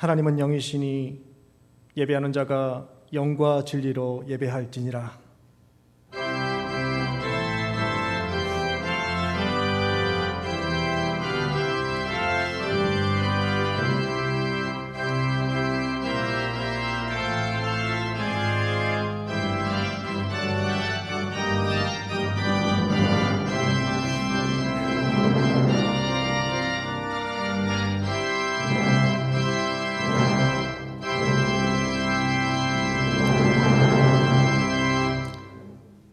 하나님은 영이시니 예배하는 자가 영과 진리로 예배할지니라.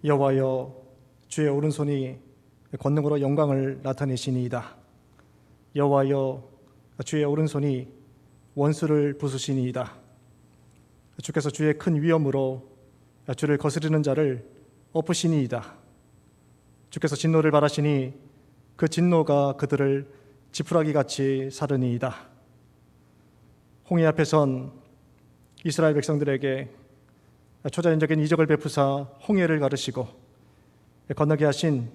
여호와여, 주의 오른손이 권능으로 영광을 나타내시니이다. 여호와여, 주의 오른손이 원수를 부수시니이다. 주께서 주의 큰 위엄으로 주를 거스르는 자를 엎으시니이다. 주께서 진노를 발하시니 그 진노가 그들을 지푸라기같이 사르니이다. 홍해 앞에 선 이스라엘 백성들에게 초자연적인 이적을 베푸사 홍해를 가르시고 건너게 하신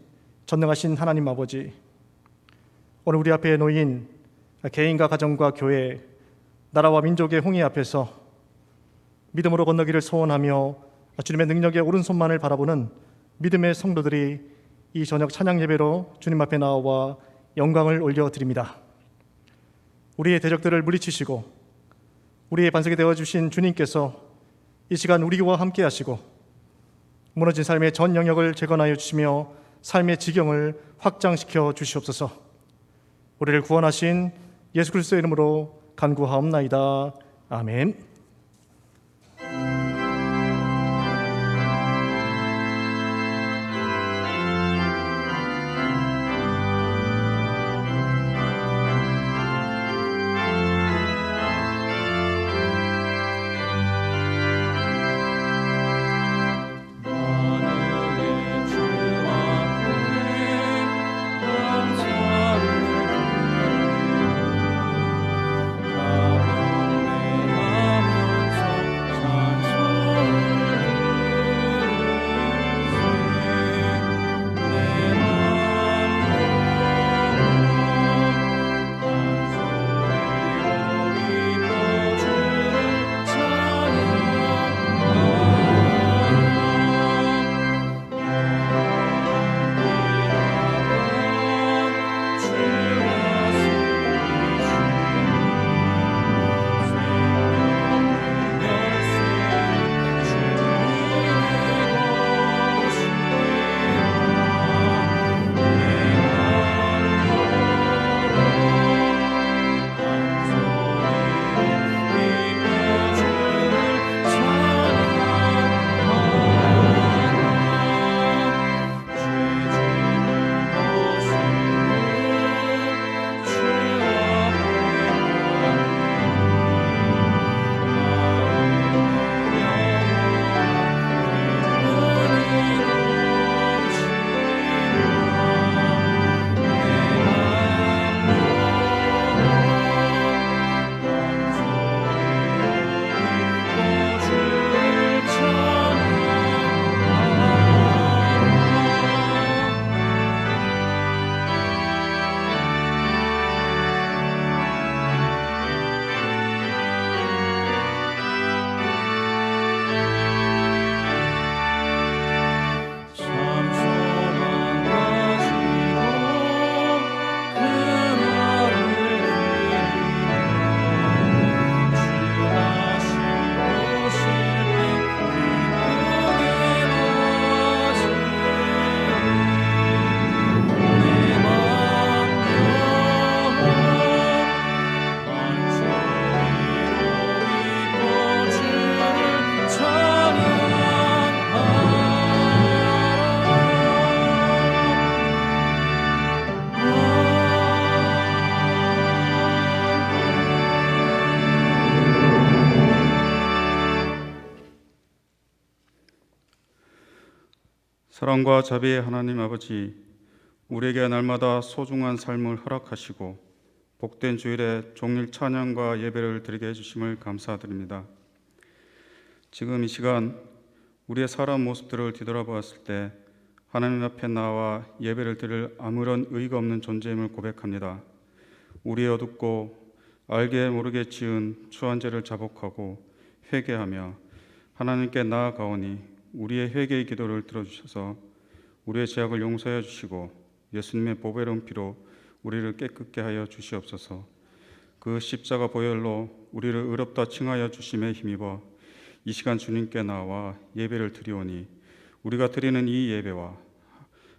전능하신 하나님 아버지, 오늘 우리 앞에 놓인 개인과 가정과 교회, 나라와 민족의 홍해 앞에서 믿음으로 건너기를 소원하며 주님의 능력의 오른손만을 바라보는 믿음의 성도들이 이 저녁 찬양 예배로 주님 앞에 나와 영광을 올려드립니다. 우리의 대적들을 물리치시고 우리의 반석이 되어주신 주님께서 이 시간 우리와 함께 하시고 무너진 삶의 전 영역을 재건하여 주시며 삶의 지경을 확장시켜 주시옵소서. 우리를 구원하신 예수 그리스도의 이름으로 간구하옵나이다. 아멘. 사랑과 자비의 하나님 아버지, 우리에게 날마다 소중한 삶을 허락하시고 복된 주일에 종일 찬양과 예배를 드리게 해주심을 감사드립니다. 지금 이 시간 우리의 사람 모습들을 뒤돌아보았을 때 하나님 앞에 나와 예배를 드릴 아무런 의의가 없는 존재임을 고백합니다. 우리의 어둡고 알게 모르게 지은 추한 죄를 자복하고 회개하며 하나님께 나아가오니 우리의 회개의 기도를 들어주셔서 우리의 죄악을 용서하여 주시고 예수님의 보배로운 피로 우리를 깨끗게 하여 주시옵소서. 그 십자가 보혈로 우리를 의롭다 칭하여 주심에 힘입어 이 시간 주님께 나와 예배를 드리오니 우리가 드리는 이 예배와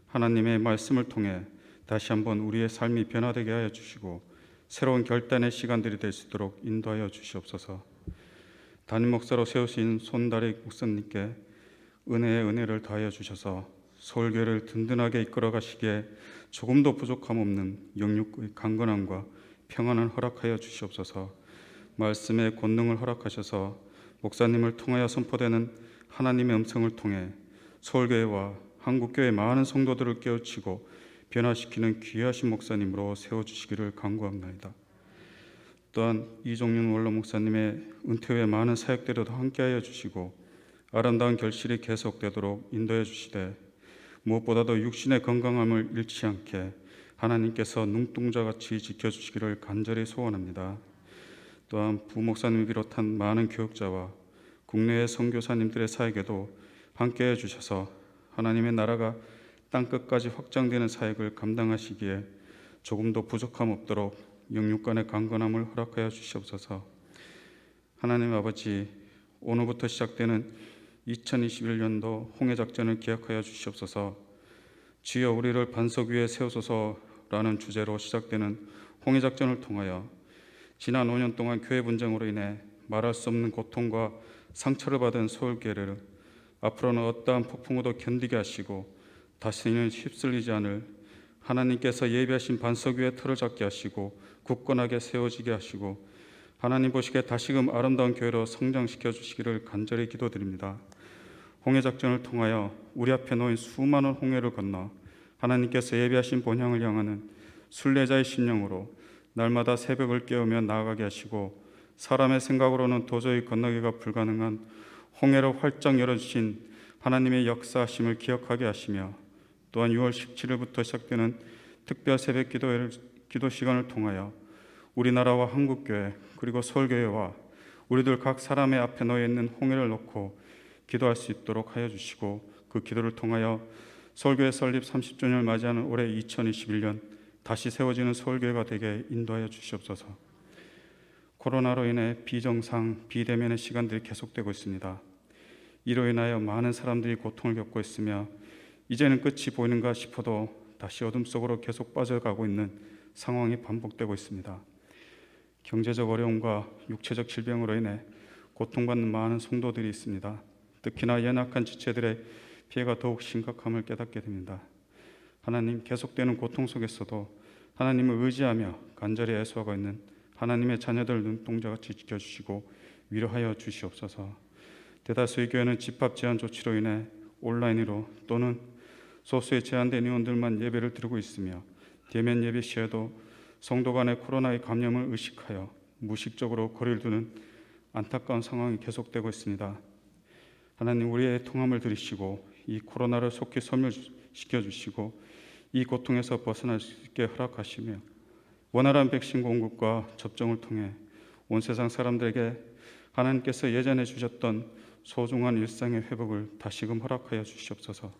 하나님의 말씀을 통해 다시 한번 우리의 삶이 변화되게 하여 주시고 새로운 결단의 시간들이 될 수 있도록 인도하여 주시옵소서. 담임 목사로 세우신 손다리 목사님께 은혜의 은혜를 더하여 주셔서 서울교회를 든든하게 이끌어 가시기에 조금도 부족함 없는 영육의 강건함과 평안을 허락하여 주시옵소서. 말씀의 권능을 허락하셔서 목사님을 통하여 선포되는 하나님의 음성을 통해 서울교회와 한국교회 많은 성도들을 깨우치고 변화시키는 귀하신 목사님으로 세워주시기를 간구합니다. 또한 이종윤 원로 목사님의 은퇴 후에 많은 사역들에도 함께하여 주시고 아름다운 결실이 계속되도록 인도해 주시되 무엇보다도 육신의 건강함을 잃지 않게 하나님께서 눈동자같이 지켜주시기를 간절히 소원합니다. 또한 부목사님을 비롯한 많은 교육자와 국내의 선교사님들의 사역에도 함께해 주셔서 하나님의 나라가 땅끝까지 확장되는 사역을 감당하시기에 조금도 부족함 없도록 영육간의 강건함을 허락하여 주시옵소서. 하나님 아버지, 오늘부터 시작되는 2021년도 홍해작전을 기억하여 주시옵소서. 주여 우리를 반석 위에 세우소서라는 주제로 시작되는 홍해작전을 통하여 지난 5년 동안 교회 분쟁으로 인해 말할 수 없는 고통과 상처를 받은 서울교회를 앞으로는 어떠한 폭풍우도 견디게 하시고 다시는 휩쓸리지 않을 하나님께서 예비하신 반석 위에 틀을 잡게 하시고 굳건하게 세워지게 하시고 하나님 보시기에 다시금 아름다운 교회로 성장시켜 주시기를 간절히 기도드립니다. 홍해작전을 통하여 우리 앞에 놓인 수많은 홍해를 건너 하나님께서 예비하신 본향을 향하는 순례자의 심령으로 날마다 새벽을 깨우며 나아가게 하시고 사람의 생각으로는 도저히 건너기가 불가능한 홍해를 활짝 열어주신 하나님의 역사하심을 기억하게 하시며 또한 6월 17일부터 시작되는 특별 새벽 기도 시간을 통하여 우리나라와 한국교회 그리고 서울교회와 우리들 각 사람의 앞에 놓여 있는 홍해를 놓고 기도할 수 있도록 하여 주시고 그 기도를 통하여 서울교회 설립 30주년을 맞이하는 올해 2021년 다시 세워지는 서울교회가 되게 인도하여 주시옵소서. 코로나로 인해 비정상, 비대면의 시간들이 계속되고 있습니다. 이로 인하여 많은 사람들이 고통을 겪고 있으며 이제는 끝이 보이는가 싶어도 다시 어둠 속으로 계속 빠져가고 있는 상황이 반복되고 있습니다. 경제적 어려움과 육체적 질병으로 인해 고통받는 많은 성도들이 있습니다. 특히나 연약한 지체들의 피해가 더욱 심각함을 깨닫게 됩니다. 하나님, 계속되는 고통 속에서도 하나님을 의지하며 간절히 애소하고 있는 하나님의 자녀들 눈동자같이 지켜주시고 위로하여 주시옵소서. 대다수의 교회는 집합 제한 조치로 인해 온라인으로 또는 소수의 제한된 의원들만 예배를 드리고 있으며 대면 예배 시에도 성도 간의 코로나의 감염을 의식하여 무의식적으로 거리를 두는 안타까운 상황이 계속되고 있습니다. 하나님, 우리의 통함을 들으시고 이 코로나를 속히 소멸시켜 주시고 이 고통에서 벗어날 수 있게 허락하시며 원활한 백신 공급과 접종을 통해 온 세상 사람들에게 하나님께서 예전에 주셨던 소중한 일상의 회복을 다시금 허락하여 주시옵소서.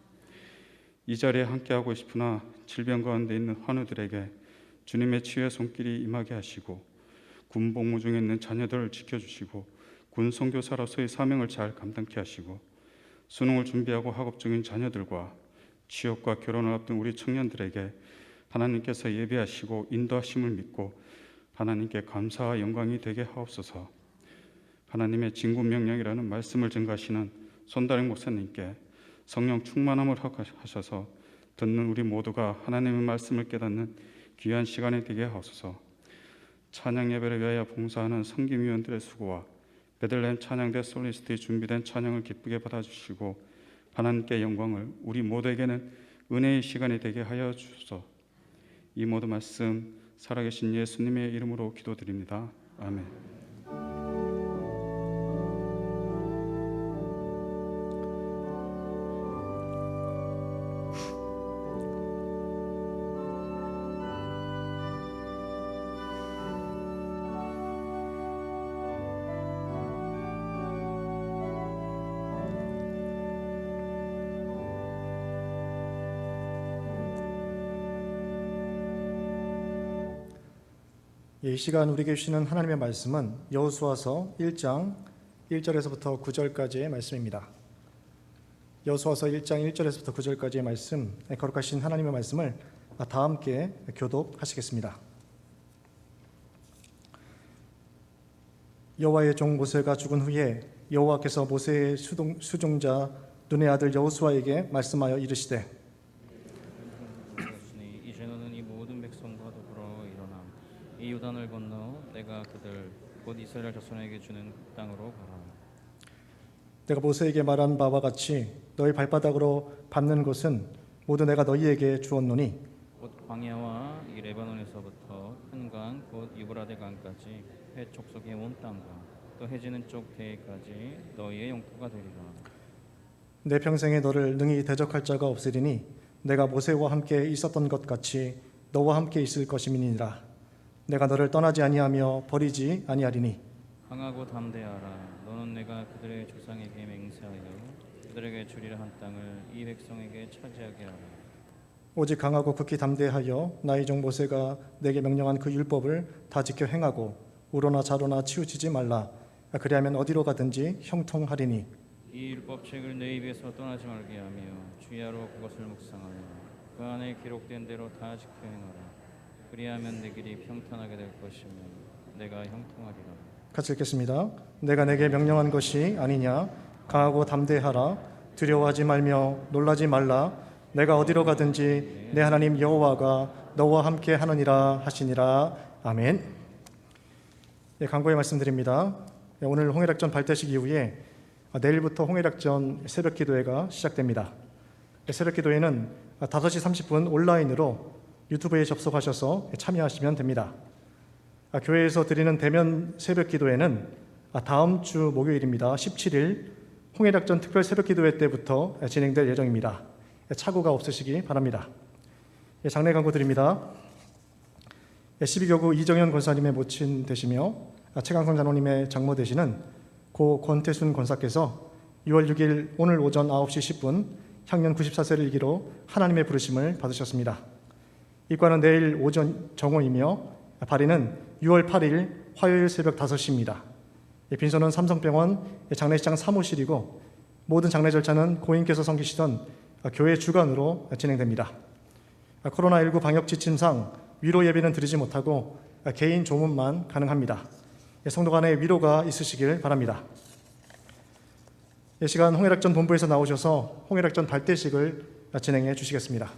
이 자리에 함께하고 싶으나 질병 가운데 있는 환우들에게 주님의 치유의 손길이 임하게 하시고 군 복무 중에 있는 자녀들을 지켜주시고 군 선교사로서의 사명을 잘 감당케 하시고 수능을 준비하고 학업 중인 자녀들과 취업과 결혼을 앞둔 우리 청년들에게 하나님께서 예비하시고 인도하심을 믿고 하나님께 감사와 영광이 되게 하옵소서. 하나님의 진군명령이라는 말씀을 증거하시는 손다령 목사님께 성령 충만함을 허락하셔서 듣는 우리 모두가 하나님의 말씀을 깨닫는 귀한 시간이 되게 하옵소서. 찬양 예배를 위하여 봉사하는 섬김위원들의 수고와 베들레헴 찬양대 솔리스트의 준비된 찬양을 기쁘게 받아주시고 하나님께 영광을 우리 모두에게는 은혜의 시간이 되게 하여 주소서. 이 모든 말씀 살아계신 예수님의 이름으로 기도드립니다. 아멘. 이 시간 우리에게 주시는 하나님의 말씀은 여호수아서 1장 1절에서부터 9절까지의 말씀입니다. 여호수아서 1장 1절에서부터 9절까지의 말씀, 거룩하신 하나님의 말씀을 다 함께 교독하시겠습니다. 여호와의 종 모세가 죽은 후에 여호와께서 모세의 수종자 눈의 아들 여호수아에게 말씀하여 이르시되 이제 너는 이 모든 백성과 더불어 일어나 이 요단을 건너 내가 그들 곧 이스라엘 자손에게 주는 그 땅으로 가라. 내가 모세에게 말한 바와 같이 너희 발바닥으로 밟는 곳은 모두 내가 너희에게 주었노니 곧 광야와 이 레바논에서부터 큰 강 곧 유브라데 강까지 해 족속의 온 땅과 또 해지는 쪽 대까지 너희의 영토가 되리라. 내 평생에 너를 능히 대적할 자가 없으리니 내가 모세와 함께 있었던 것 같이 너와 함께 있을 것임이니라. 내가 너를 떠나지 아니하며 버리지 아니하리니 강하고 담대하라. 너는 내가 그들의 조상에게 맹세하여 그들에게 주리라 한 땅을 이 백성에게 차지하게 하라. 오직 강하고 극히 담대하여 나의 종 모세가 내게 명령한 그 율법을 다 지켜 행하고 우로나 좌로나 치우치지 말라. 그리하면 어디로 가든지 형통하리니 이 율법책을 내 입에서 떠나지 말게 하며 주야로 그것을 묵상하며 그 안에 기록된 대로 다 지켜 행하라. 그리하면 내 길이 평탄하게 될 것이며 내가 형통하리라. 같이 읽겠습니다. 내가 내게 명령한 것이 아니냐. 강하고 담대하라. 두려워하지 말며 놀라지 말라. 내가 어디로 가든지 내 하나님 여호와가 너와 함께 하느니라 하시니라. 아멘. 강구의 말씀드립니다. 오늘 홍해락전 발대식 이후에 내일부터 홍해락전 새벽기도회가 시작됩니다. 새벽기도회는 5시 30분 온라인으로 유튜브에 접속하셔서 참여하시면 됩니다. 교회에서 드리는 대면 새벽기도회는 다음 주 목요일입니다. 17일 홍해락전 특별 새벽기도회 때부터 진행될 예정입니다. 착오가 없으시기 바랍니다. 장례 광고 드립니다. 12교구 이정현 권사님의 모친 되시며 최강성 장로님의 장모 되시는 고 권태순 권사께서 6월 6일 오늘 오전 9시 10분 향년 94세를 일기로 하나님의 부르심을 받으셨습니다. 입관은 내일 오전 정오이며 발인은 6월 8일 화요일 새벽 5시입니다. 빈소는 삼성병원 장례식장 사무실이고 모든 장례 절차는 고인께서 섬기시던 교회 주관으로 진행됩니다. 코로나19 방역 지침상 위로 예배는 드리지 못하고 개인 조문만 가능합니다. 성도 간의 위로가 있으시길 바랍니다. 이 시간 홍해락전 본부에서 나오셔서 홍해락전 발대식을 진행해 주시겠습니다.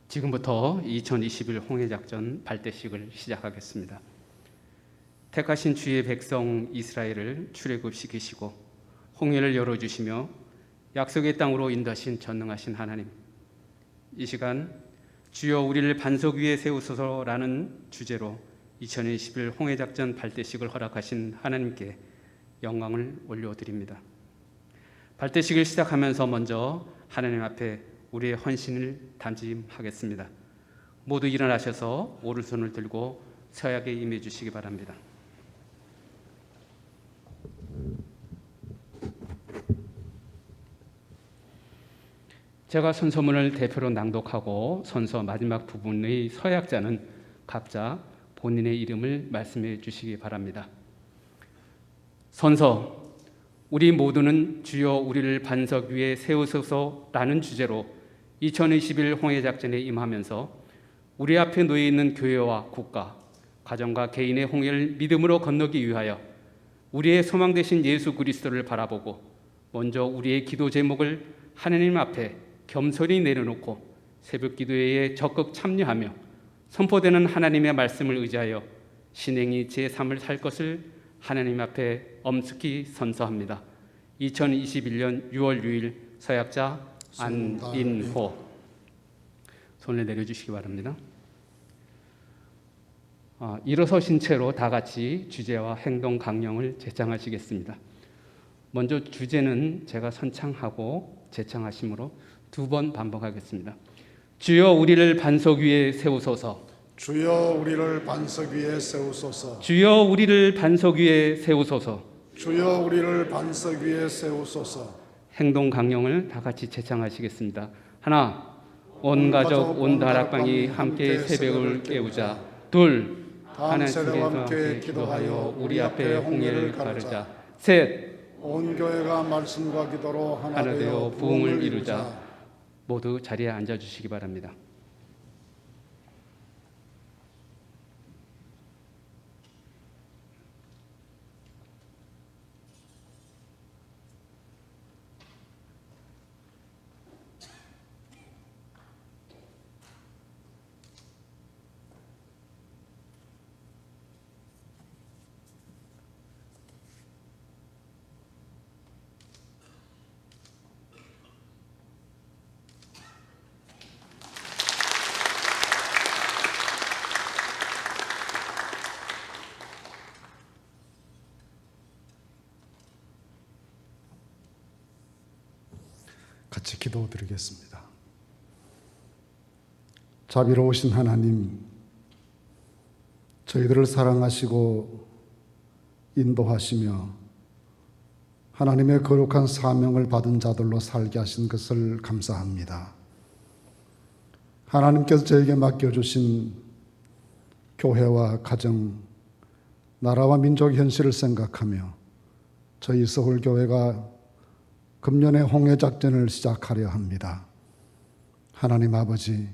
지금부터 2021 홍해작전 발대식을 시작하겠습니다. 택하신 주의 백성 이스라엘을 출애굽시키시고 홍해를 열어주시며 약속의 땅으로 인도하신 전능하신 하나님, 이 시간 주여 우리를 반석 위에 세우소서라는 주제로 2021 홍해작전 발대식을 허락하신 하나님께 영광을 올려드립니다. 발대식을 시작하면서 먼저 하나님 앞에 우리의 헌신을 담임하겠습니다. 모두 일어나셔서 오른손을 들고 서약에 임해 주시기 바랍니다. 제가 선서문을 대표로 낭독하고 선서 마지막 부분의 서약자는 각자 본인의 이름을 말씀해 주시기 바랍니다. 선서, 우리 모두는 주여 우리를 반석 위에 세우소서라는 주제로 2021 홍해작전에 임하면서 우리 앞에 놓여 있는 교회와 국가, 가정과 개인의 홍해를 믿음으로 건너기 위하여 우리의 소망 되신 예수 그리스도를 바라보고 먼저 우리의 기도 제목을 하나님 앞에 겸손히 내려놓고 새벽 기도회에 적극 참여하며 선포되는 하나님의 말씀을 의지하여 신행이 제3을 살 것을 하나님 앞에 엄숙히 선서합니다. 2021년 6월 6일 서약자 안인호. 손을 내려주시기 바랍니다. 일어서신 채로 다 같이 주제와 행동 강령을 제창하시겠습니다. 먼저 주제는 제가 선창하고 제창하심으로 2번 반복하겠습니다. 주여 우리를 반석 위에 세우소서. 주여 우리를 반석 위에 세우소서. 주여 우리를 반석 위에 세우소서. 주여 우리를 반석 위에 세우소서. 행동 강령을 다 같이 제창하시겠습니다. 하나, 온 가족 온 다락방이 함께 새벽을 깨우자. 둘, 다음 세대와 함께 기도하여 우리 앞에 홍해를 가르자. 셋, 온 교회가 말씀과 기도로 하나 하나 되어 되어 부흥을 부흥을 이루자. 이루자. 모두 자리에 앉아 주시기 바랍니다. 같이 기도드리겠습니다. 자비로우신 하나님, 저희들을 사랑하시고 인도하시며 하나님의 거룩한 사명을 받은 자들로 살게 하신 것을 감사합니다. 하나님께서 저에게 맡겨주신 교회와 가정, 나라와 민족 현실을 생각하며 저희 서울교회가 금년에 홍해작전을 시작하려 합니다. 하나님 아버지,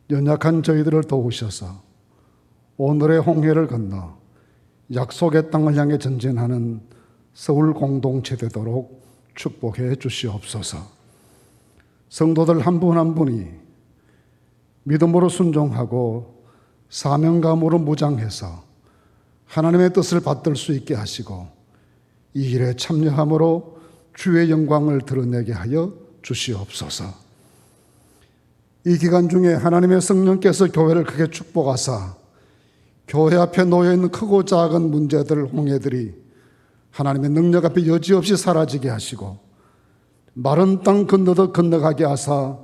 연약한 저희들을 도우셔서 오늘의 홍해를 건너 약속의 땅을 향해 전진하는 서울 공동체 되도록 축복해 주시옵소서. 성도들 한 분 한 분이 믿음으로 순종하고 사명감으로 무장해서 하나님의 뜻을 받들 수 있게 하시고 이 일에 참여함으로 주의 영광을 드러내게 하여 주시옵소서. 이 기간 중에 하나님의 성령께서 교회를 크게 축복하사 교회 앞에 놓여있는 크고 작은 문제들, 홍해들이 하나님의 능력 앞에 여지없이 사라지게 하시고 마른 땅 건너듯 건너가게 하사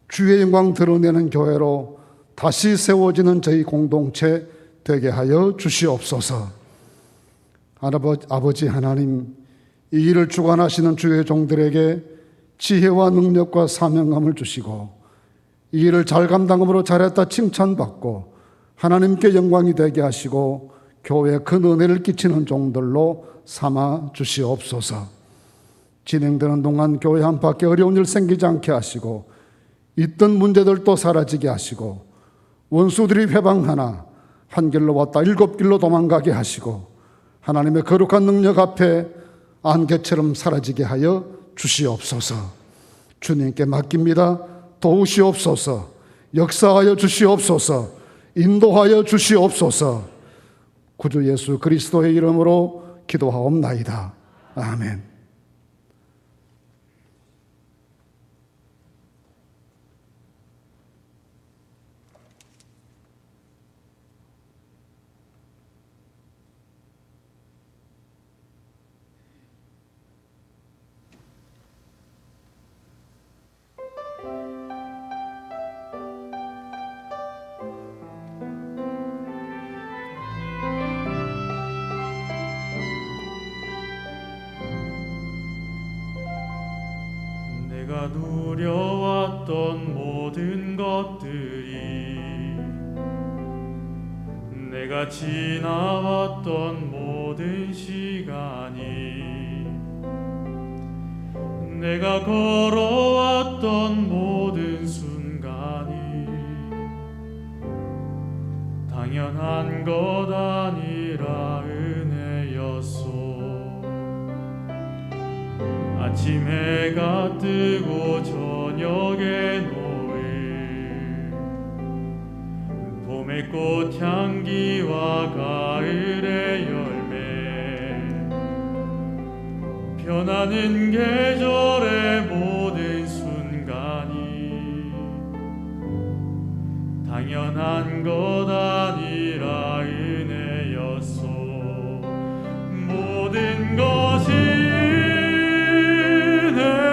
주의 영광 드러내는 교회로 다시 세워지는 저희 공동체 되게 하여 주시옵소서. 아버지 하나님, 이 일을 주관하시는 주의 종들에게 지혜와 능력과 사명감을 주시고 이 일을 잘 감당함으로 잘했다 칭찬받고 하나님께 영광이 되게 하시고 교회에 큰 은혜를 끼치는 종들로 삼아 주시옵소서. 진행되는 동안 교회 안팎에 어려운 일 생기지 않게 하시고 있던 문제들도 사라지게 하시고 원수들이 회방하나 한 길로 왔다 일곱 길로 도망가게 하시고 하나님의 거룩한 능력 앞에 안개처럼 사라지게 하여 주시옵소서. 주님께 맡깁니다. 도우시옵소서. 역사하여 주시옵소서. 인도하여 주시옵소서. 구주 예수 그리스도의 이름으로 기도하옵나이다. 아멘. 내가 누려왔던 모든 것들이, 내가 지나왔던 모든 시간이, 내가 걸어왔던 모든 순간이 당연한 것 아니라 은혜였소. 아침 해가 뜨고 저녁에 노을, 봄의 꽃향기와 가을의 열매, 변하는 계절의 모든 순간이 당연한 것 아니라 은혜였소. 모든 것이 은혜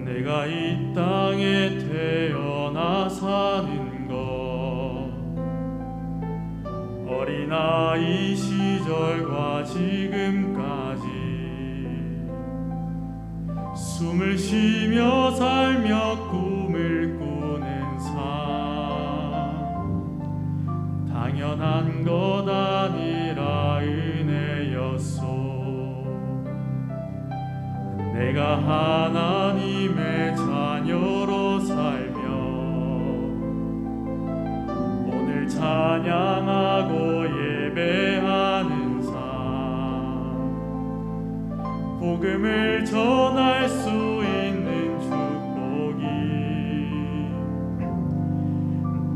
내가 이 땅에 태어나 사는 것 어린아이 시절과 지금까지 숨을 쉬며 살며 꿈을 꾸는 삶 당연한 것 아니라 은혜였소. 내가 하나님의 자녀로 살며 오늘 찬양하고 예배하는 삶 복음을 전할 수 있는 축복이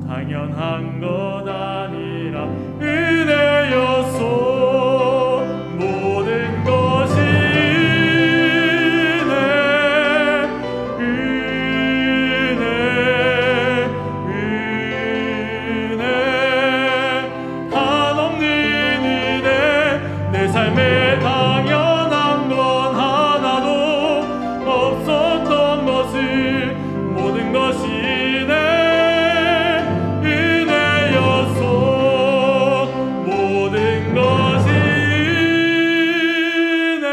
당연한 것 아니라 은혜였소. 모든 것이 삶에 당연한 건 하나도 없었던 것을 모든 것이 내 은혜였소. 모든 것이 내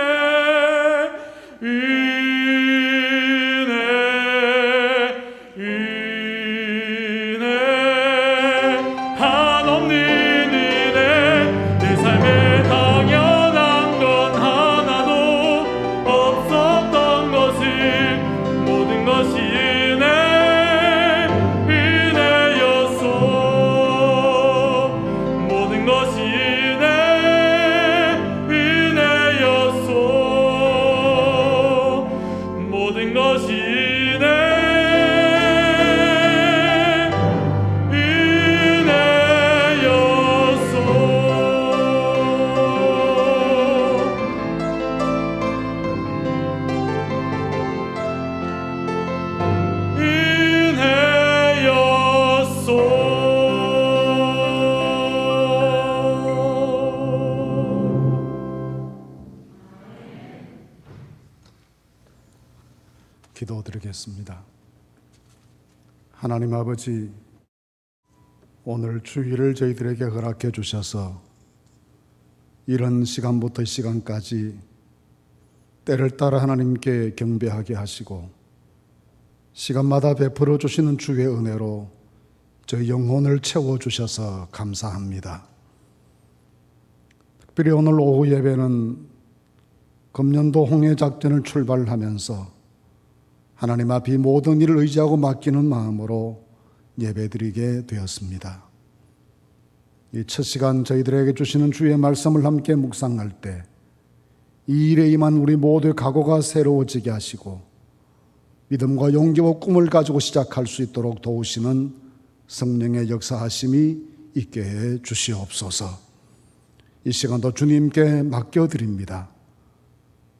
은혜 한없는 은혜 내 삶에 당연한 건 하나도 없었던 것을 모든 것이 은혜였소. 모든 것이 은혜였소. 모든 것이 기도드리겠습니다. 하나님 아버지, 오늘 주일을 저희들에게 허락해 주셔서 이런 시간부터 이 시간까지 때를 따라 하나님께 경배하게 하시고 시간마다 베풀어 주시는 주의 은혜로 저희 영혼을 채워 주셔서 감사합니다. 특별히 오늘 오후 예배는 금년도 홍해작전을 출발하면서 하나님 앞 이 모든 일을 의지하고 맡기는 마음으로 예배드리게 되었습니다. 이 첫 시간 저희들에게 주시는 주의 말씀을 함께 묵상할 때 이 일에 임한 우리 모두의 각오가 새로워지게 하시고 믿음과 용기와 꿈을 가지고 시작할 수 있도록 도우시는 성령의 역사하심이 있게 해 주시옵소서. 이 시간도 주님께 맡겨드립니다.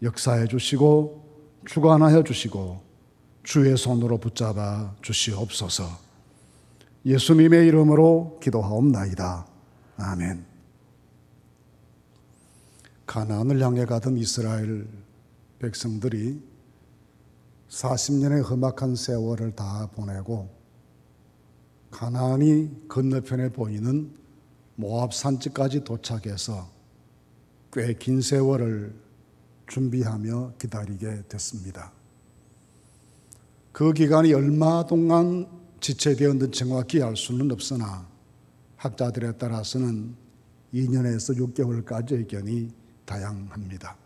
역사해 주시고 주관하여 주시고 주의 손으로 붙잡아 주시옵소서. 예수님의 이름으로 기도하옵나이다. 아멘. 가나안을 향해 가던 이스라엘 백성들이 40년의 험악한 세월을 다 보내고 가나안이 건너편에 보이는 모압 산지까지 도착해서 꽤 긴 세월을 준비하며 기다리게 됐습니다. 그 기간이 얼마 동안 지체되었는지 정확히 알 수는 없으나 학자들에 따라서는 2년에서 6개월까지 의견이 다양합니다.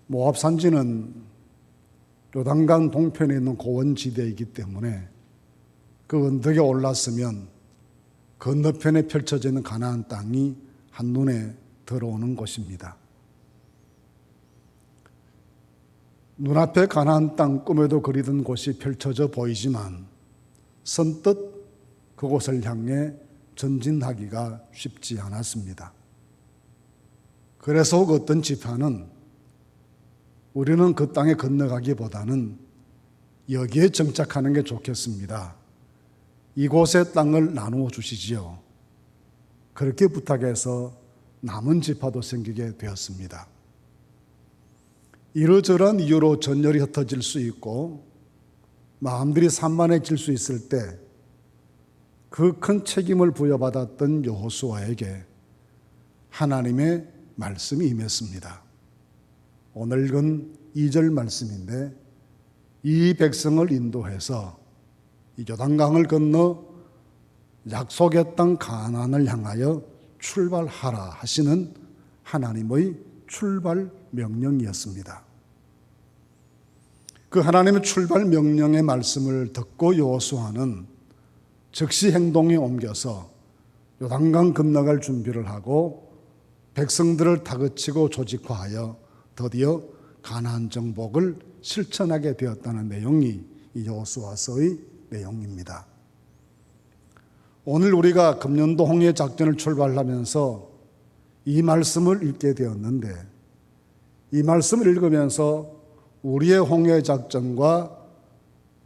모압 산지는 요단강 동편에 있는 고원지대이기 때문에 그 언덕에 올랐으면 건너편에 펼쳐져 있는 가나안 땅이 한눈에 들어오는 곳입니다. 눈앞에 가나안 땅 꿈에도 그리던 곳이 펼쳐져 보이지만 선뜻 그곳을 향해 전진하기가 쉽지 않았습니다. 그래서 어떤 지파는 우리는 그 땅에 건너가기보다는 여기에 정착하는 게 좋겠습니다. 이곳의 땅을 나누어 주시지요. 그렇게 부탁해서 남은 지파도 생기게 되었습니다. 이러저러한 이유로 전열이 흩어질 수 있고 마음들이 산만해질 수 있을 때 그 큰 책임을 부여받았던 여호수아에게 하나님의 말씀이 임했습니다. 오늘 읽은 2절 말씀인데 이 백성을 인도해서 이 요단강을 건너 약속의 땅 가나안을 향하여 출발하라 하시는 하나님의 출발 명령이었습니다. 그 하나님의 출발 명령의 말씀을 듣고 여호수아는 즉시 행동에 옮겨서 요단강 건너갈 준비를 하고 백성들을 다그치고 조직화하여 드디어 가나안 정복을 실천하게 되었다는 내용이 이 여호수아서의 내용입니다. 오늘 우리가 금년도 홍해 작전을 출발하면서 이 말씀을 읽게 되었는데 이 말씀을 읽으면서 우리의 홍해 작전과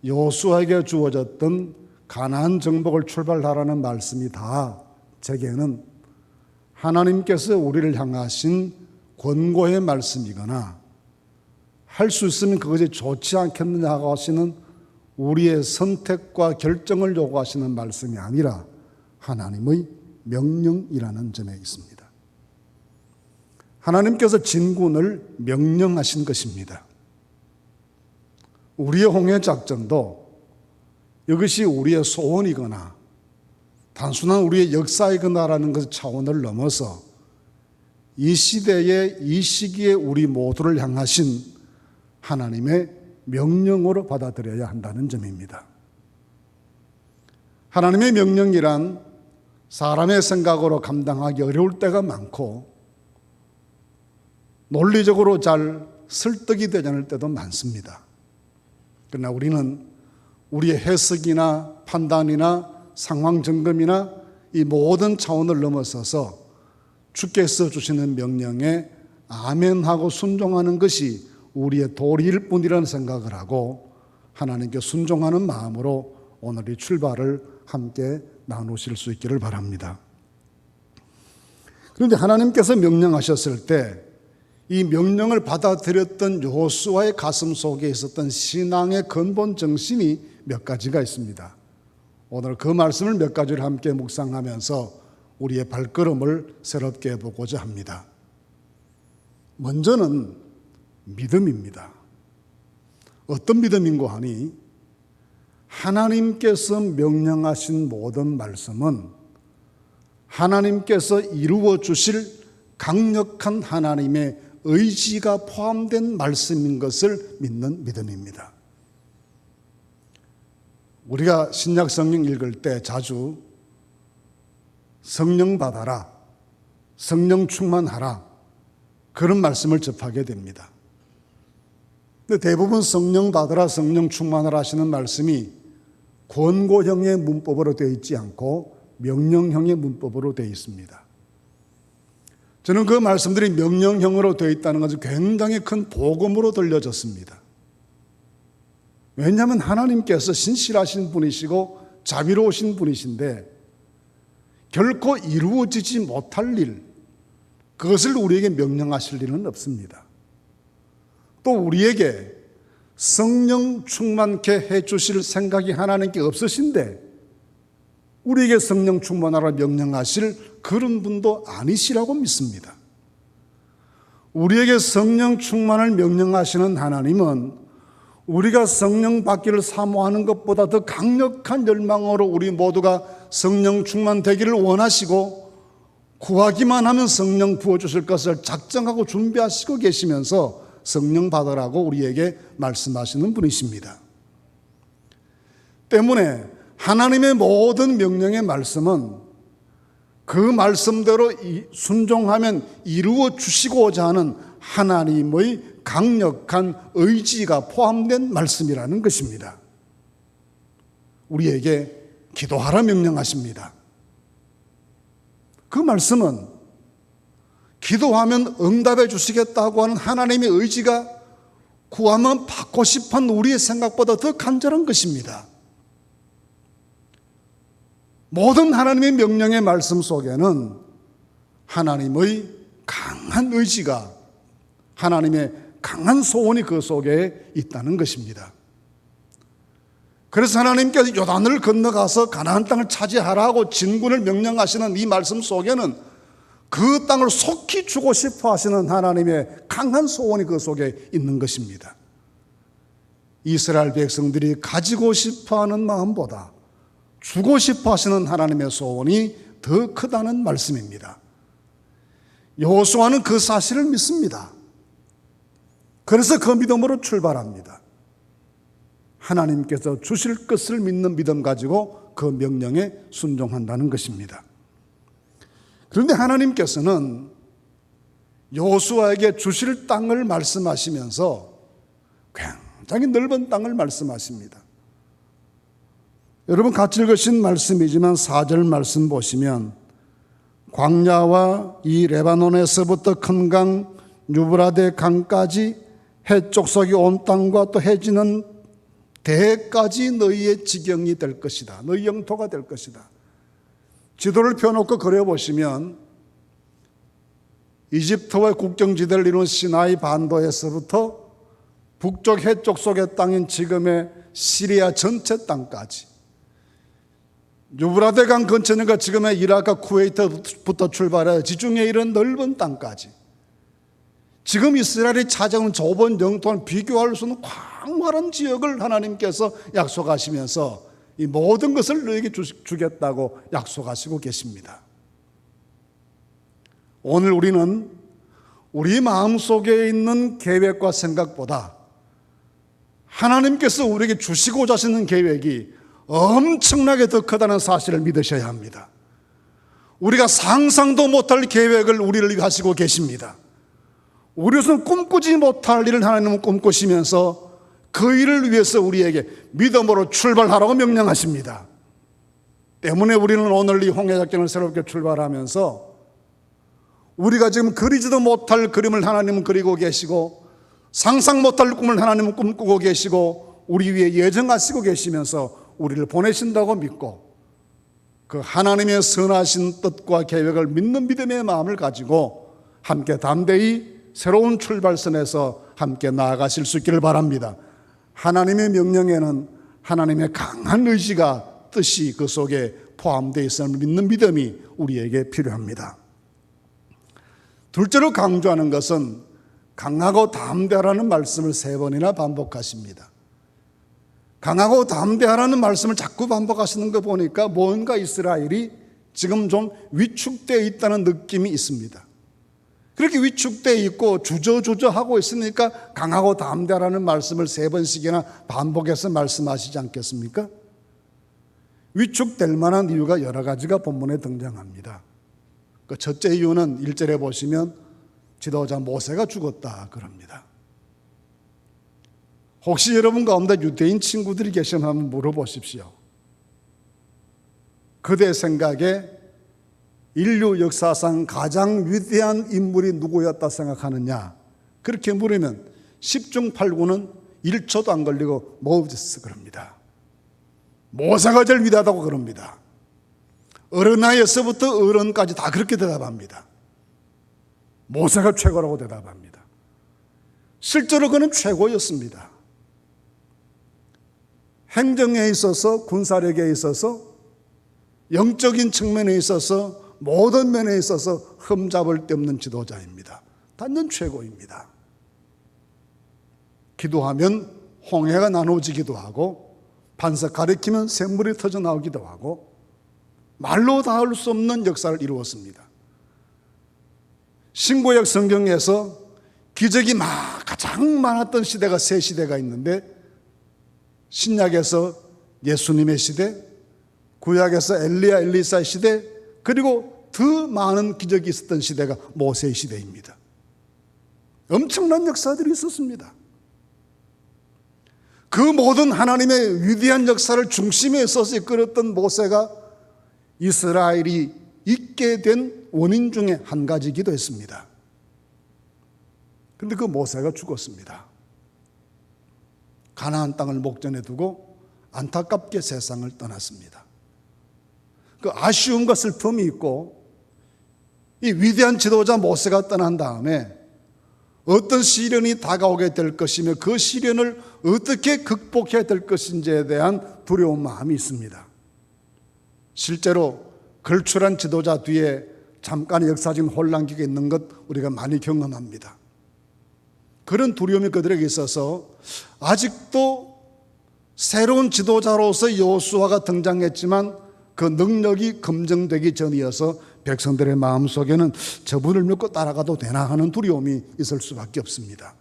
여호수아에게 주어졌던 가나안 정복을 출발하라는 말씀이 다 제게는 하나님께서 우리를 향하신 권고의 말씀이거나 할 수 있으면 그것이 좋지 않겠느냐 하고 하시는 우리의 선택과 결정을 요구하시는 말씀이 아니라 하나님의 명령이라는 점에 있습니다. 하나님께서 진군을 명령하신 것입니다. 우리의 홍해 작전도 이것이 우리의 소원이거나 단순한 우리의 역사이거나라는 것 차원을 넘어서 이 시대에 이 시기에 우리 모두를 향하신 하나님의 명령으로 받아들여야 한다는 점입니다. 하나님의 명령이란 사람의 생각으로 감당하기 어려울 때가 많고 논리적으로 잘 설득이 되지 않을 때도 많습니다. 그러나 우리는 우리의 해석이나 판단이나 상황 점검이나 이 모든 차원을 넘어서서 주께서 주시는 명령에 아멘하고 순종하는 것이 우리의 도리일 뿐이라는 생각을 하고 하나님께 순종하는 마음으로 오늘 이 출발을 함께 나누실 수 있기를 바랍니다. 그런데 하나님께서 명령하셨을 때 이 명령을 받아들였던 여호수아의 가슴 속에 있었던 신앙의 근본 정신이 몇 가지가 있습니다. 오늘 그 말씀을 몇 가지를 함께 묵상하면서 우리의 발걸음을 새롭게 해보고자 합니다. 먼저는 믿음입니다. 어떤 믿음인고 하니 하나님께서 명령하신 모든 말씀은 하나님께서 이루어 주실 강력한 하나님의 의지가 포함된 말씀인 것을 믿는 믿음입니다. 우리가 신약 성경 읽을 때 자주 성령 받아라, 성령 충만하라 그런 말씀을 접하게 됩니다. 근데 대부분 성령 받아라, 성령 충만하라 하시는 말씀이 권고형의 문법으로 되어 있지 않고 명령형의 문법으로 되어 있습니다. 저는 그 말씀들이 명령형으로 되어 있다는 것은 굉장히 큰 복음으로 들려졌습니다. 왜냐하면 하나님께서 신실하신 분이시고 자비로우신 분이신데 결코 이루어지지 못할 일, 그것을 우리에게 명령하실 일은 없습니다. 또 우리에게 성령 충만케 해주실 생각이 하나님께 없으신데 우리에게 성령 충만하라 명령하실 그런 분도 아니시라고 믿습니다. 우리에게 성령 충만을 명령하시는 하나님은 우리가 성령 받기를 사모하는 것보다 더 강력한 열망으로 우리 모두가 성령 충만되기를 원하시고 구하기만 하면 성령 부어주실 것을 작정하고 준비하시고 계시면서 성령 받으라고 우리에게 말씀하시는 분이십니다. 때문에 하나님의 모든 명령의 말씀은 그 말씀대로 순종하면 이루어 주시고자 하는 하나님의 강력한 의지가 포함된 말씀이라는 것입니다. 우리에게 기도하라 명령하십니다. 그 말씀은 기도하면 응답해 주시겠다고 하는 하나님의 의지가 구하면 받고 싶은 우리의 생각보다 더 간절한 것입니다. 모든 하나님의 명령의 말씀 속에는 하나님의 강한 의지가, 하나님의 강한 소원이 그 속에 있다는 것입니다. 그래서 하나님께서 요단을 건너가서 가나안 땅을 차지하라고 진군을 명령하시는 이 말씀 속에는 그 땅을 속히 주고 싶어 하시는 하나님의 강한 소원이 그 속에 있는 것입니다. 이스라엘 백성들이 가지고 싶어 하는 마음보다 주고 싶어 하시는 하나님의 소원이 더 크다는 말씀입니다. 여호수아는 그 사실을 믿습니다. 그래서 그 믿음으로 출발합니다. 하나님께서 주실 것을 믿는 믿음 가지고 그 명령에 순종한다는 것입니다. 그런데 하나님께서는 여호수아에게 주실 땅을 말씀하시면서 굉장히 넓은 땅을 말씀하십니다. 여러분 같이 읽으신 말씀이지만 4절 말씀 보시면 광야와 이 레바논에서부터 큰 강 유브라데 강까지 해 쪽서기 온 땅과 또 해지는 대까지 너희의 지경이 될 것이다. 너희 영토가 될 것이다. 지도를 펴놓고 그려보시면 이집트와 국경지대를 이룬 시나이 반도에서부터 북쪽 해쪽 속의 땅인 지금의 시리아 전체 땅까지, 유브라데 강 근처니까 지금의 이라크와 쿠웨이트부터 출발해 지중해 이런 넓은 땅까지, 지금 이스라엘이 차지하는 좁은 영토와는 비교할 수 없는 광활한 지역을 하나님께서 약속하시면서 이 모든 것을 너에게 주겠다고 약속하시고 계십니다. 오늘 우리는 우리 마음속에 있는 계획과 생각보다 하나님께서 우리에게 주시고자 하시는 계획이 엄청나게 더 크다는 사실을 믿으셔야 합니다. 우리가 상상도 못할 계획을 우리를 위해 하시고 계십니다. 우리로서는 꿈꾸지 못할 일을 하나님은 꿈꾸시면서 그 일을 위해서 우리에게 믿음으로 출발하라고 명령하십니다. 때문에 우리는 오늘 이 홍해작전을 새롭게 출발하면서 우리가 지금 그리지도 못할 그림을 하나님은 그리고 계시고 상상 못할 꿈을 하나님은 꿈꾸고 계시고 우리 위해 예정하시고 계시면서 우리를 보내신다고 믿고 그 하나님의 선하신 뜻과 계획을 믿는 믿음의 마음을 가지고 함께 담대히 새로운 출발선에서 함께 나아가실 수 있기를 바랍니다. 하나님의 명령에는 하나님의 강한 의지가 뜻이 그 속에 포함되어 있음을 믿는 믿음이 우리에게 필요합니다. 둘째로 강조하는 것은 강하고 담대하라는 말씀을 3번이나 반복하십니다. 강하고 담대하라는 말씀을 자꾸 반복하시는 거 보니까 뭔가 이스라엘이 지금 좀 위축되어 있다는 느낌이 있습니다. 그렇게 위축되어 있고 주저하고 있으니까 강하고 담대하라는 말씀을 3번씩이나 반복해서 말씀하시지 않겠습니까? 위축될 만한 이유가 여러 가지가 본문에 등장합니다. 그 첫째 이유는 1절에 보시면 지도자 모세가 죽었다 그럽니다. 혹시 여러분 가운데 유대인 친구들이 계시면 한번 물어보십시오. 그대 생각에 인류 역사상 가장 위대한 인물이 누구였다 생각하느냐? 그렇게 물으면 10중 8구는 1초도 안 걸리고 모세스 그럽니다. 모세가 제일 위대하다고 그럽니다. 어린아이에서부터 어른까지 다 그렇게 대답합니다. 모세가 최고라고 대답합니다. 실제로 그는 최고였습니다. 행정에 있어서, 군사력에 있어서, 영적인 측면에 있어서, 모든 면에 있어서 흠잡을 데 없는 지도자입니다. 단연 최고입니다. 기도하면 홍해가 나눠지기도 하고, 반석 가리키면 샘물이 터져 나오기도 하고, 말로 다 할 수 없는 역사를 이루었습니다. 신구약 성경에서 기적이 가장 많았던 시대가 3시대가 있는데, 신약에서 예수님의 시대, 구약에서 엘리야 엘리사의 시대, 그리고 더 많은 기적이 있었던 시대가 모세의 시대입니다. 엄청난 역사들이 있었습니다. 그 모든 하나님의 위대한 역사를 중심에 서서 이끌었던 모세가 이스라엘이 있게 된 원인 중에 한 가지이기도 했습니다. 그런데 그 모세가 죽었습니다. 가나안 땅을 목전에 두고 안타깝게 세상을 떠났습니다. 그 아쉬움과 슬픔이 있고 이 위대한 지도자 모세가 떠난 다음에 어떤 시련이 다가오게 될 것이며 그 시련을 어떻게 극복해야 될 것인지에 대한 두려운 마음이 있습니다. 실제로 걸출한 지도자 뒤에 잠깐의 역사적인 혼란기가 있는 것 우리가 많이 경험합니다. 그런 두려움이 그들에게 있어서 아직도 새로운 지도자로서 여호수아가 등장했지만 그 능력이 검증되기 전이어서 백성들의 마음속에는 저분을 믿고 따라가도 되나 하는 두려움이 있을 수밖에 없습니다.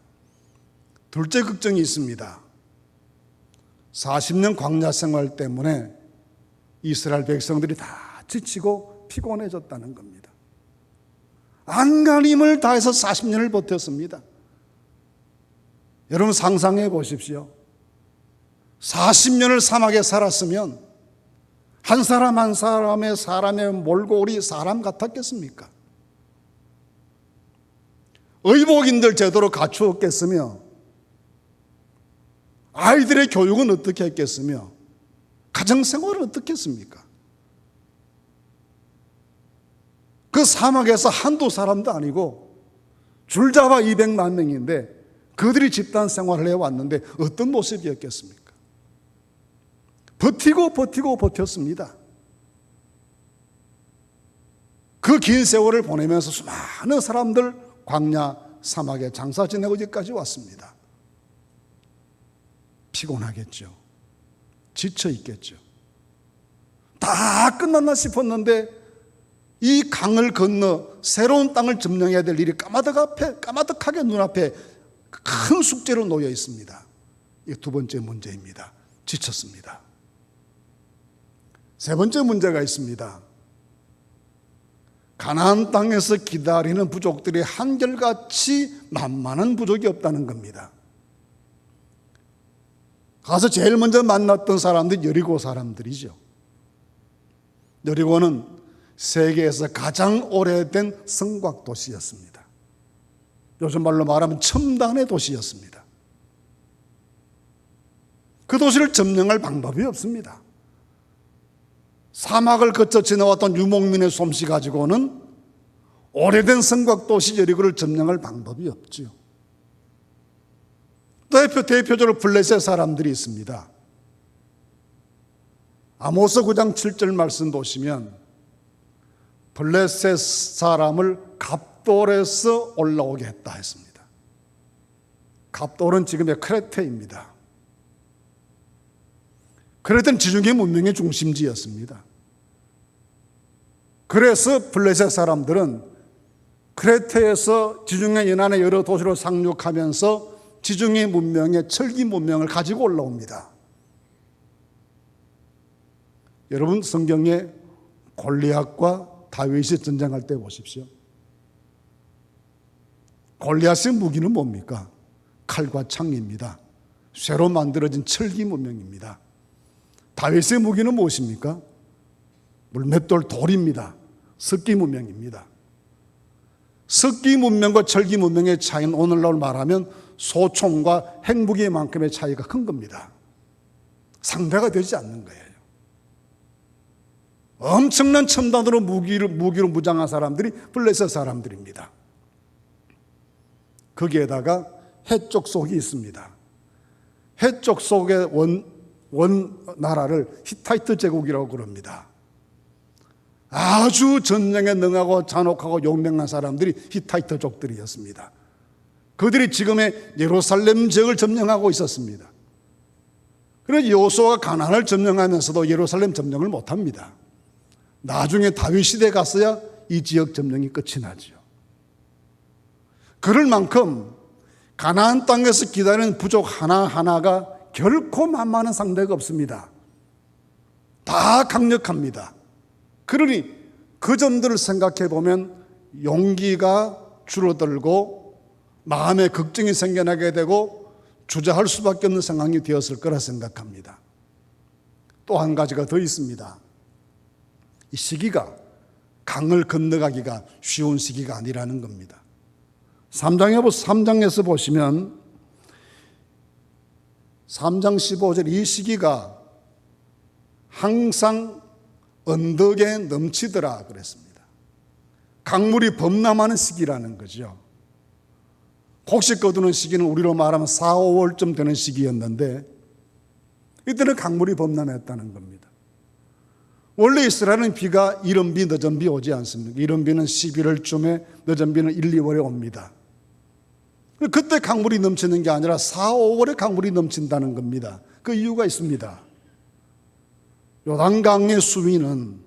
둘째 걱정이 있습니다. 40년 광야 생활 때문에 이스라엘 백성들이 다 지치고 피곤해졌다는 겁니다. 안간힘을 다해서 40년을 버텼습니다. 여러분 상상해 보십시오. 40년을 사막에 살았으면 한 사람 한 사람의 몰골이 사람 같았겠습니까? 의복인들 제대로 갖추었겠으며 아이들의 교육은 어떻게 했겠으며 가정생활은 어떻게 했습니까? 그 사막에서 한두 사람도 아니고 줄잡아 200만 명인데 그들이 집단 생활을 해왔는데 어떤 모습이었겠습니까? 버티고 버텼습니다. 그 긴 세월을 보내면서 수많은 사람들 광야 사막에 장사 지내고 여기까지 왔습니다. 피곤하겠죠. 지쳐 있겠죠. 다 끝났나 싶었는데 이 강을 건너 새로운 땅을 점령해야 될 일이 까마득하게 눈앞에 큰 숙제로 놓여 있습니다. 이 두 번째 문제입니다. 지쳤습니다. 세 번째 문제가 있습니다. 가나안 땅에서 기다리는 부족들이 한결같이 만만한 부족이 없다는 겁니다. 가서 제일 먼저 만났던 사람들이 여리고 사람들이죠. 여리고는 세계에서 가장 오래된 성곽 도시였습니다. 요즘 말로 말하면 첨단의 도시였습니다. 그 도시를 점령할 방법이 없습니다. 사막을 거쳐 지나왔던 유목민의 솜씨 가지고는 오래된 성곽 도시 여리고를 점령할 방법이 없지요. 대표적으로 블레셋 사람들이 있습니다. 아모스 9장 7절 말씀 보시면 블레셋 사람을 갑돌에서 올라오게 했다 했습니다. 갑돌은 지금의 크레테입니다. 크레테는 지중해 문명의 중심지였습니다. 그래서 블레셋 사람들은 크레테에서 지중해 연안의 여러 도시로 상륙하면서 지중해 문명의 철기 문명을 가지고 올라옵니다. 여러분 성경에 골리앗과 다윗이 전쟁할 때 보십시오. 골리앗의 무기는 뭡니까? 칼과 창입니다. 쇠로 만들어진 철기 문명입니다. 다윗의 무기는 무엇입니까? 물맷돌 돌입니다. 석기 문명입니다. 석기 문명과 철기 문명의 차이는 오늘날 말하면 소총과 핵무기만큼의 차이가 큰 겁니다. 상대가 되지 않는 거예요. 엄청난 첨단으로 무기로 무장한 사람들이 블레셋 사람들입니다. 거기에다가 해쪽 속이 있습니다. 해쪽 속의 원 나라를 히타이트 제국이라고 그럽니다. 아주 전쟁에 능하고 잔혹하고 용맹한 사람들이 히타이트족들이었습니다. 그들이 지금의 예루살렘 지역을 점령하고 있었습니다. 그래서 여호수아가 가나안을 점령하면서도 예루살렘 점령을 못합니다. 나중에 다윗 시대에 갔어야 이 지역 점령이 끝이 나죠. 그럴 만큼 가나안 땅에서 기다리는 부족 하나하나가 결코 만만한 상대가 없습니다. 다 강력합니다. 그러니 그 점들을 생각해 보면 용기가 줄어들고 마음에 걱정이 생겨나게 되고 주저할 수밖에 없는 상황이 되었을 거라 생각합니다. 또 한 가지가 더 있습니다. 이 시기가 강을 건너가기가 쉬운 시기가 아니라는 겁니다. 3장에서 보시면 3장 15절 이 시기가 항상 언덕에 넘치더라 그랬습니다. 강물이 범람하는 시기라는 거죠. 곡식 거두는 시기는 우리로 말하면 4, 5월쯤 되는 시기였는데 이때는 강물이 범람했다는 겁니다. 원래 이스라엘은 비가 이른 비, 늦은 비 오지 않습니까? 이른 비는 11월쯤에, 늦은 비는 1, 2월에 옵니다. 그때 강물이 넘치는 게 아니라 4, 5월에 강물이 넘친다는 겁니다. 그 이유가 있습니다. 요단강의 수위는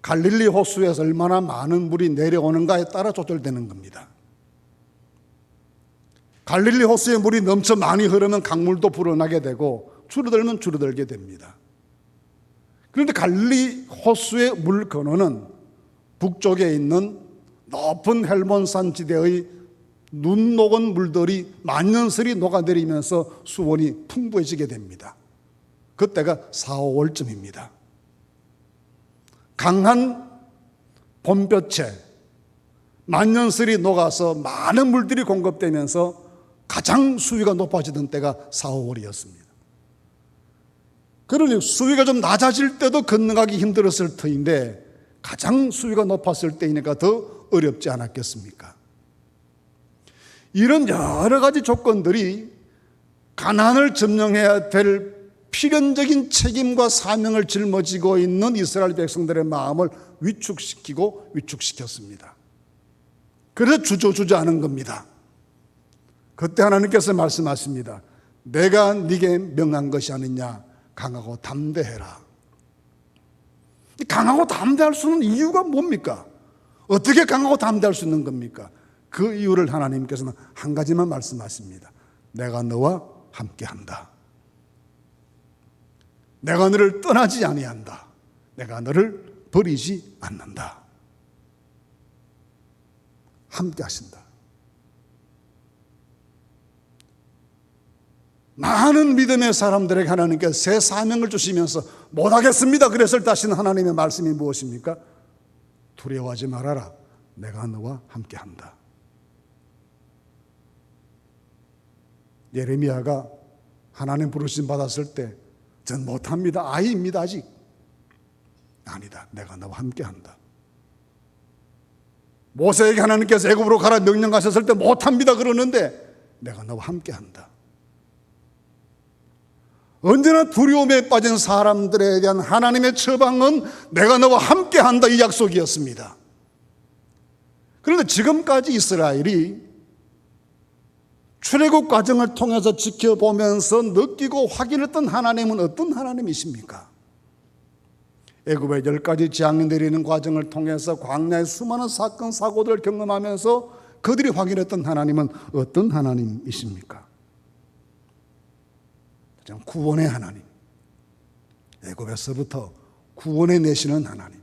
갈릴리 호수에서 얼마나 많은 물이 내려오는가에 따라 조절되는 겁니다. 갈릴리 호수에 물이 넘쳐 많이 흐르면 강물도 불어나게 되고 줄어들면 줄어들게 됩니다. 그런데 갈릴리 호수의 물 근원은 북쪽에 있는 높은 헬몬산 지대의 눈 녹은 물들이 만년설이 녹아내리면서 수온이 풍부해지게 됩니다. 그때가 4, 5월쯤입니다. 강한 봄볕에 만년설이 녹아서 많은 물들이 공급되면서 가장 수위가 높아지던 때가 4, 5월이었습니다. 그러니 수위가 좀 낮아질 때도 건너가기 힘들었을 터인데 가장 수위가 높았을 때이니까 더 어렵지 않았겠습니까? 이런 여러 가지 조건들이 가나안을 점령해야 될 필연적인 책임과 사명을 짊어지고 있는 이스라엘 백성들의 마음을 위축시켰습니다. 그래서 주저하는 겁니다. 그때 하나님께서 말씀하십니다. 내가 네게 명한 것이 아니냐. 강하고 담대해라. 강하고 담대할 수 있는 이유가 뭡니까? 어떻게 강하고 담대할 수 있는 겁니까? 그 이유를 하나님께서는 한 가지만 말씀하십니다. 내가 너와 함께한다. 내가 너를 떠나지 아니한다. 내가 너를 버리지 않는다. 함께하신다. 많은 믿음의 사람들에게 하나님께서 새 사명을 주시면서 못하겠습니다 그랬을 때 하시는 하나님의 말씀이 무엇입니까? 두려워하지 말아라. 내가 너와 함께한다. 예레미야가 하나님 부르심 받았을 때 전 못합니다. 아이입니다 아직. 아니다. 내가 너와 함께한다. 모세에게 하나님께서 애굽으로 가라 명령하셨을 때 못합니다 그러는데 내가 너와 함께한다. 언제나 두려움에 빠진 사람들에 대한 하나님의 처방은 내가 너와 함께한다 이 약속이었습니다. 그런데 지금까지 이스라엘이 출애굽 과정을 통해서 지켜보면서 느끼고 확인했던 하나님은 어떤 하나님이십니까? 애굽의 10가지 재앙이 내리는 과정을 통해서 광야의 수많은 사건 사고들을 경험하면서 그들이 확인했던 하나님은 어떤 하나님이십니까? 구원의 하나님, 애굽에서부터 구원해 내시는 하나님,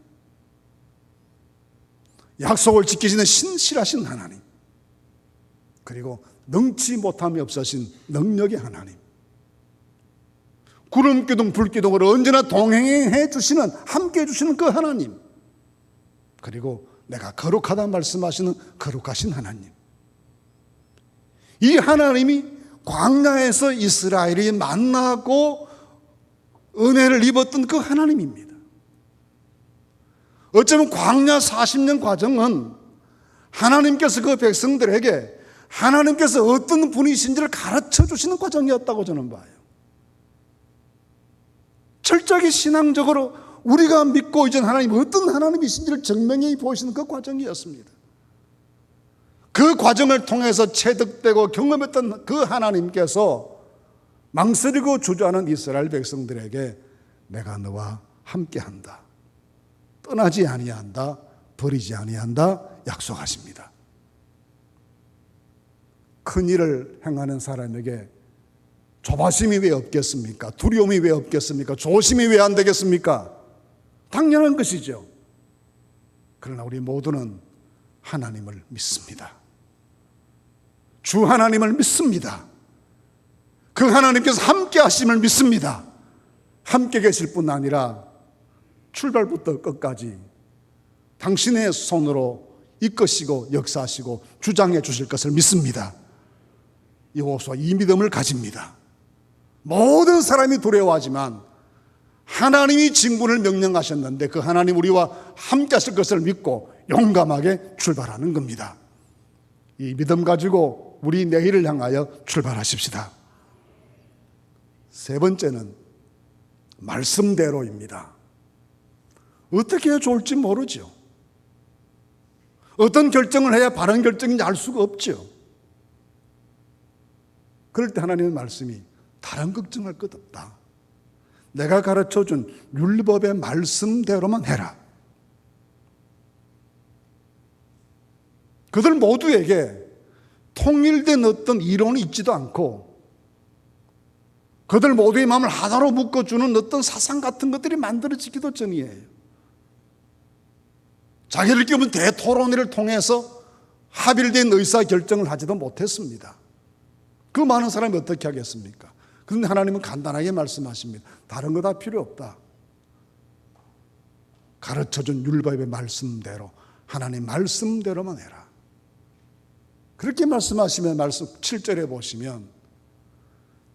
약속을 지키시는 신실하신 하나님, 그리고 능치 못함이 없으신 능력의 하나님, 구름기둥 불기둥으로 언제나 동행해 주시는, 함께 해 주시는 그 하나님, 그리고 내가 거룩하다 말씀하시는 거룩하신 하나님. 이 하나님이 광야에서 이스라엘이 만나고 은혜를 입었던 그 하나님입니다. 어쩌면 광야 40년 과정은 하나님께서 그 백성들에게 하나님께서 어떤 분이신지를 가르쳐 주시는 과정이었다고 저는 봐요. 철저하게 신앙적으로 우리가 믿고 있는 하나님이 어떤 하나님이신지를 증명해 보이시는 그 과정이었습니다. 그 과정을 통해서 체득되고 경험했던 그 하나님께서 망설이고 주저하는 이스라엘 백성들에게 내가 너와 함께한다, 떠나지 아니한다, 버리지 아니한다 약속하십니다. 큰 일을 행하는 사람에게 조바심이 왜 없겠습니까? 두려움이 왜 없겠습니까? 조심이 왜 안 되겠습니까? 당연한 것이죠. 그러나 우리 모두는 하나님을 믿습니다. 주 하나님을 믿습니다. 그 하나님께서 함께 하심을 믿습니다. 함께 계실 뿐 아니라 출발부터 끝까지 당신의 손으로 이끄시고 역사하시고 주장해 주실 것을 믿습니다. 여호수아 이 믿음을 가집니다. 모든 사람이 두려워하지만 하나님이 진군을 명령하셨는데 그 하나님 우리와 함께 하실 것을 믿고 용감하게 출발하는 겁니다. 이 믿음 가지고 우리 내일을 향하여 출발하십시다. 세 번째는 말씀대로입니다. 어떻게 해야 좋을지 모르죠. 어떤 결정을 해야 바른 결정인지 알 수가 없죠. 그럴 때 하나님의 말씀이 다른 걱정할 것 없다. 내가 가르쳐준 율법의 말씀대로만 해라. 그들 모두에게 통일된 어떤 이론이 있지도 않고 그들 모두의 마음을 하나로 묶어주는 어떤 사상 같은 것들이 만들어지기도 전이에요. 자기들끼리 무슨 대토론회를 통해서 합일된 의사결정을 하지도 못했습니다. 그 많은 사람이 어떻게 하겠습니까? 그런데 하나님은 간단하게 말씀하십니다. 다른 거 다 필요 없다. 가르쳐준 율법의 말씀대로, 하나님 말씀대로만 해라. 그렇게 말씀하시면 말씀 7절에 보시면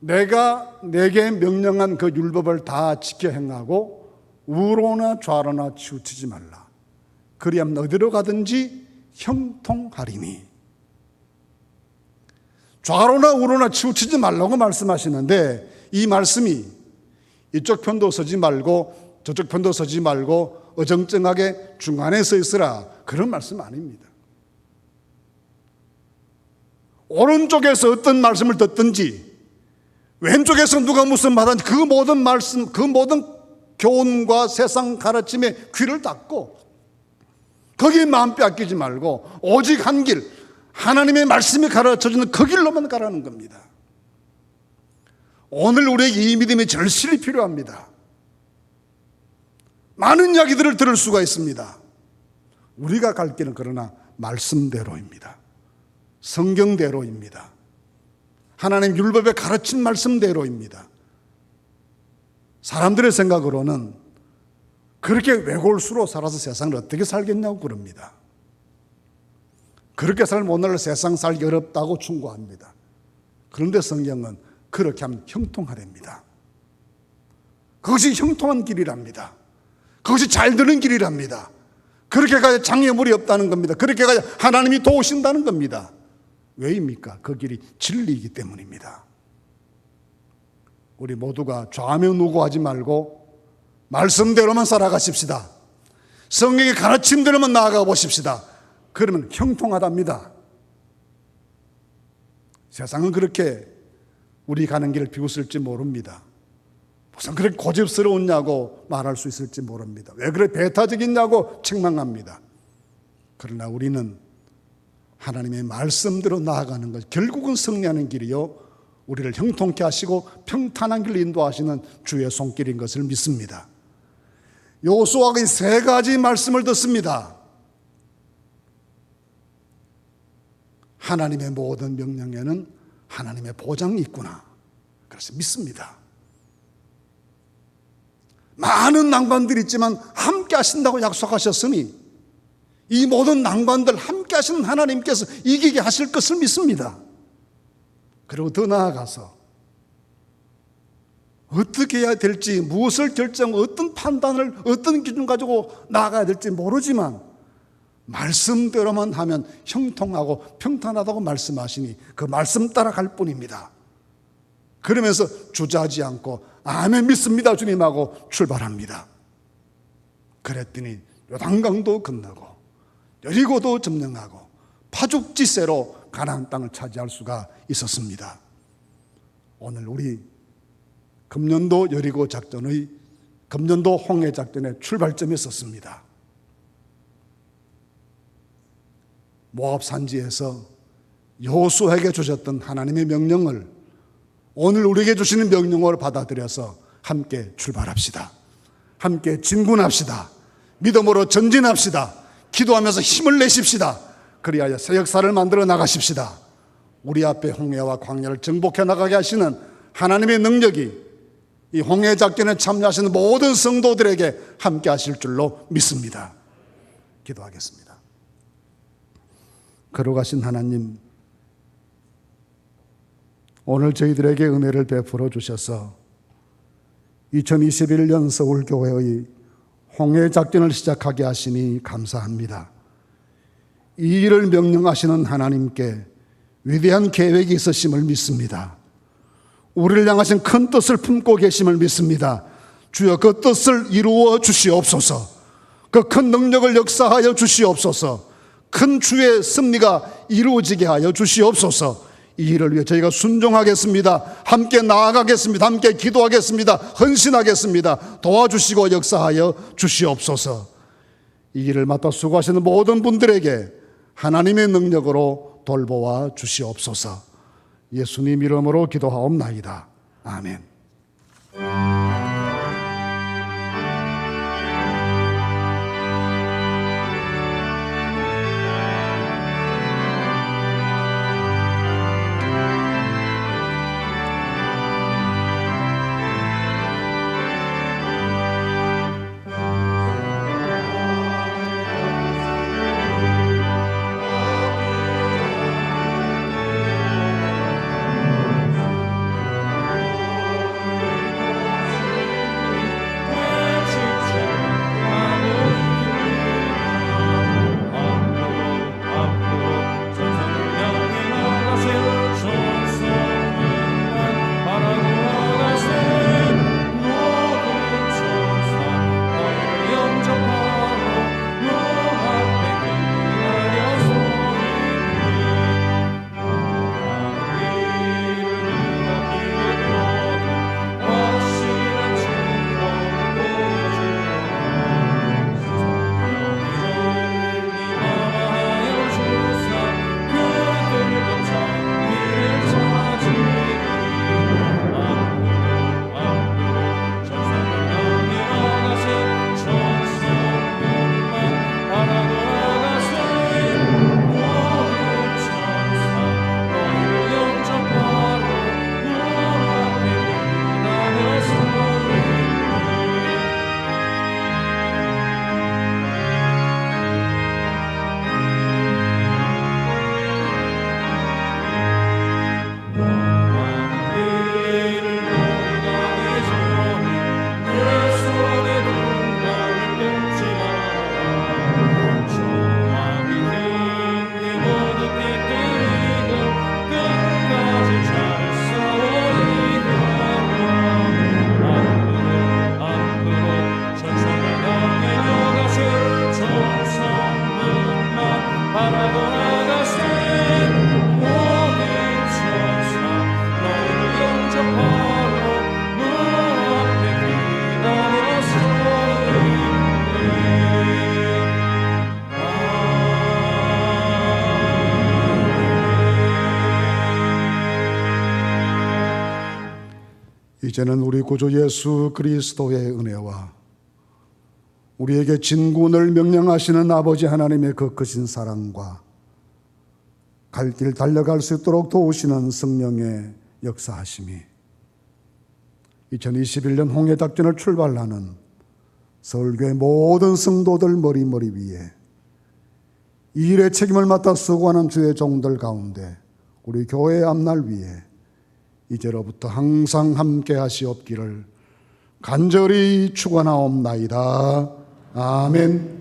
내가 내게 명령한 그 율법을 다 지켜 행하고 우로나 좌로나 치우치지 말라. 그리하면 어디로 가든지 형통하리니. 좌로나 우로나 치우치지 말라고 말씀하시는데 이 말씀이 이쪽 편도 서지 말고 저쪽 편도 서지 말고 어정쩡하게 중간에 서 있으라 그런 말씀 아닙니다. 오른쪽에서 어떤 말씀을 듣든지 왼쪽에서 누가 무슨 말하든지 그 모든 말씀, 그 모든 교훈과 세상 가르침에 귀를 닫고 거기에 마음 빼앗기지 말고 오직 한 길, 하나님의 말씀이 가르쳐주는 그 길로만 가라는 겁니다. 오늘 우리에게 이 믿음이 절실히 필요합니다. 많은 이야기들을 들을 수가 있습니다. 우리가 갈 길은 그러나 말씀대로입니다. 성경대로입니다. 하나님 율법의 가르친 말씀대로입니다. 사람들의 생각으로는 그렇게 외골수로 살아서 세상을 어떻게 살겠냐고 그럽니다. 그렇게 살면 오늘날 세상 살기 어렵다고 충고합니다. 그런데 성경은 그렇게 하면 형통하랍니다. 그것이 형통한 길이랍니다. 그것이 잘 되는 길이랍니다. 그렇게 가야 장애물이 없다는 겁니다. 그렇게 가야 하나님이 도우신다는 겁니다. 왜입니까? 그 길이 진리이기 때문입니다. 우리 모두가 좌면 우고하지 말고 말씀대로만 살아가십시다. 성경의 가르침대로만 나아가 보십시다. 그러면 형통하답니다. 세상은 그렇게 우리 가는 길을 비웃을지 모릅니다. 무슨 그렇게 고집스러웠냐고 말할 수 있을지 모릅니다. 왜 그래 배타적이냐고 책망합니다. 그러나 우리는 하나님의 말씀대로 나아가는 것, 결국은 승리하는 길이요 우리를 형통케 하시고 평탄한 길로 인도하시는 주의 손길인 것을 믿습니다. 여호수아가 이 세 가지 말씀을 듣습니다. 하나님의 모든 명령에는 하나님의 보장이 있구나. 그래서 믿습니다. 많은 난관들이 있지만 함께 하신다고 약속하셨으니 이 모든 난관들 함께 하시는 하나님께서 이기게 하실 것을 믿습니다. 그리고 더 나아가서 어떻게 해야 될지, 무엇을 결정하고 어떤 판단을, 어떤 기준 가지고 나아가야 될지 모르지만 말씀대로만 하면 형통하고 평탄하다고 말씀하시니 그 말씀 따라갈 뿐입니다. 그러면서 주저하지 않고 아멘 믿습니다 주님하고 출발합니다. 그랬더니 요단강도 건너고 여리고도 점령하고 파죽지세로 가나안 땅을 차지할 수가 있었습니다. 오늘 우리 금년도 여리고 작전의 금년도 홍해 작전의 출발점에 섰습니다. 모압 산지에서 여호수아에게 주셨던 하나님의 명령을 오늘 우리에게 주시는 명령으로 받아들여서 함께 출발합시다. 함께 진군합시다. 믿음으로 전진합시다. 기도하면서 힘을 내십시다. 그리하여 새 역사를 만들어 나가십시다. 우리 앞에 홍해와 광야를 정복해 나가게 하시는 하나님의 능력이 이 홍해 작전에 참여하시는 모든 성도들에게 함께 하실 줄로 믿습니다. 기도하겠습니다. 거룩하신 하나님, 오늘 저희들에게 은혜를 베풀어 주셔서 2021년 서울교회의 홍해 작전을 시작하게 하시니 감사합니다. 이 일을 명령하시는 하나님께 위대한 계획이 있으심을 믿습니다. 우리를 향하신 큰 뜻을 품고 계심을 믿습니다. 주여 그 뜻을 이루어 주시옵소서. 그 큰 능력을 역사하여 주시옵소서. 큰 주의 승리가 이루어지게 하여 주시옵소서. 이 일을 위해 저희가 순종하겠습니다. 함께 나아가겠습니다. 함께 기도하겠습니다. 헌신하겠습니다. 도와주시고 역사하여 주시옵소서. 이 일을 맡아 수고하시는 모든 분들에게 하나님의 능력으로 돌보아 주시옵소서. 예수님 이름으로 기도하옵나이다. 아멘. 이제는 우리 구주 예수 그리스도의 은혜와 우리에게 진군을 명령하시는 아버지 하나님의 그 크신 사랑과 갈 길 달려갈 수 있도록 도우시는 성령의 역사하심이 2021년 홍해작전을 출발하는 서울교회 모든 성도들 머리 위에 이 일의 책임을 맡아 수고하는 주의 종들 가운데 우리 교회의 앞날 위에 이제로부터 항상 함께 하시옵기를 간절히 축원하옵나이다. 아멘.